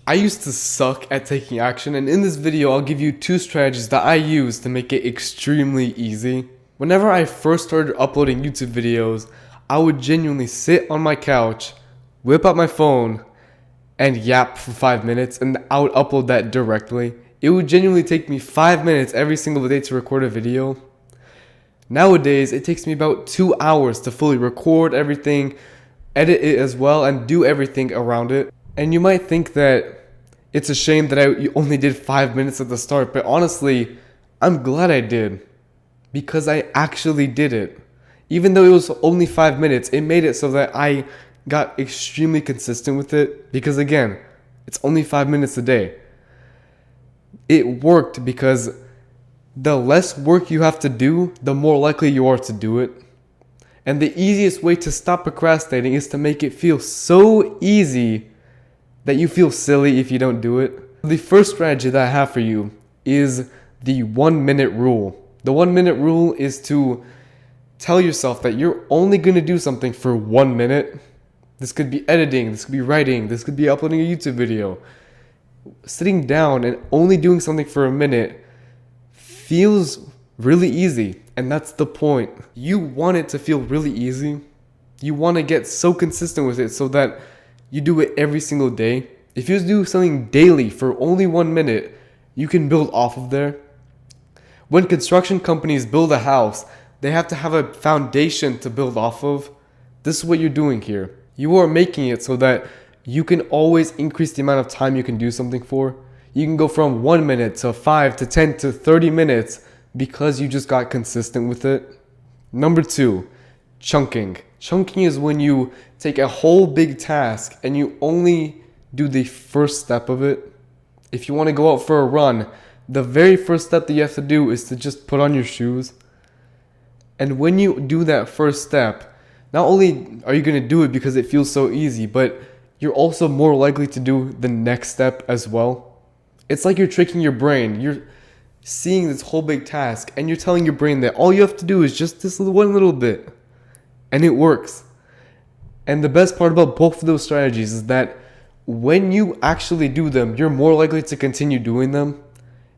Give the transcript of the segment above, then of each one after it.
I used to suck at taking action, and in this video I'll give you 2 strategies that I use to make it extremely easy. Whenever I first started uploading YouTube videos, I would genuinely sit on my couch, whip out my phone, and yap for 5 minutes, and I would upload that directly. It would genuinely take me 5 minutes every single day to record a video. Nowadays, it takes me about 2 hours to fully record everything, edit it as well, and do everything around it. And you might think that it's a shame that I only did 5 minutes at the start, but honestly, I'm glad I did, because I actually did it. Even though it was only 5 minutes, it made it so that I got extremely consistent with it, because again, it's only 5 minutes a day. It worked because the less work you have to do, the more likely you are to do it. And the easiest way to stop procrastinating is to make it feel so easy that you feel silly if you don't do it. The first strategy that I have for you is the 1 minute rule. The 1 minute rule is to tell yourself that you're only going to do something for 1 minute. This could be editing, this could be writing, this could be uploading a YouTube video. Sitting down and only doing something for a minute feels really easy, and that's the point. You want it to feel really easy. You want to get so consistent with it so that you do it every single day. If you do something daily for only 1 minute, you can build off of there. When construction companies build a house, they have to have a foundation to build off of. This is what you're doing here. You are making it so that you can always increase the amount of time you can do something for. You can go from 1 minute to 5 to 10 to 30 minutes because you just got consistent with it. Number 2, chunking. Chunking is when you take a whole big task and you only do the first step of it. If you want to go out for a run, the very first step that you have to do is to just put on your shoes. And when you do that first step, not only are you going to do it because it feels so easy, but you're also more likely to do the next step as well. It's like you're tricking your brain. You're seeing this whole big task and you're telling your brain that all you have to do is just this one little bit. And it works. And the best part about both of those strategies is that when you actually do them, you're more likely to continue doing them.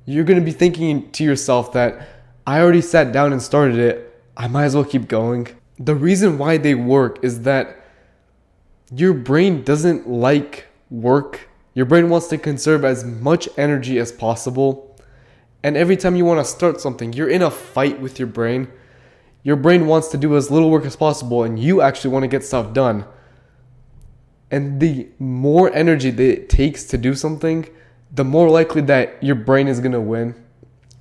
You're going to be thinking to yourself that I already sat down and started it. I might as well keep going. The reason why they work is that your brain doesn't like work. Your brain wants to conserve as much energy as possible. And every time you want to start something, you're in a fight with your brain. Your brain wants to do as little work as possible, and you actually want to get stuff done. And the more energy that it takes to do something, the more likely that your brain is going to win.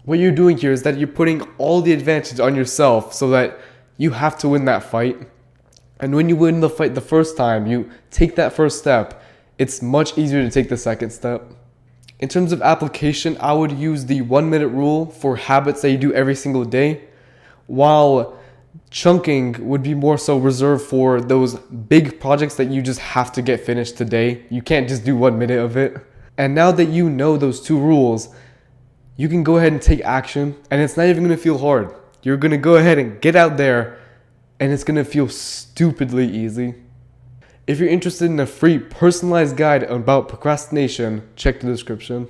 What you're doing here is that you're putting all the advantage on yourself so that you have to win that fight. And when you win the fight the first time, you take that first step, it's much easier to take the second step. In terms of application, I would use the 1 minute rule for habits that you do every single day, while chunking would be more so reserved for those big projects that you just have to get finished today. You can't just do 1 minute of it. And now that you know those 2 rules, you can go ahead and take action, and it's not even going to feel hard. You're going to go ahead and get out there, and it's going to feel stupidly easy. If you're interested in a free personalized guide about procrastination, check the description.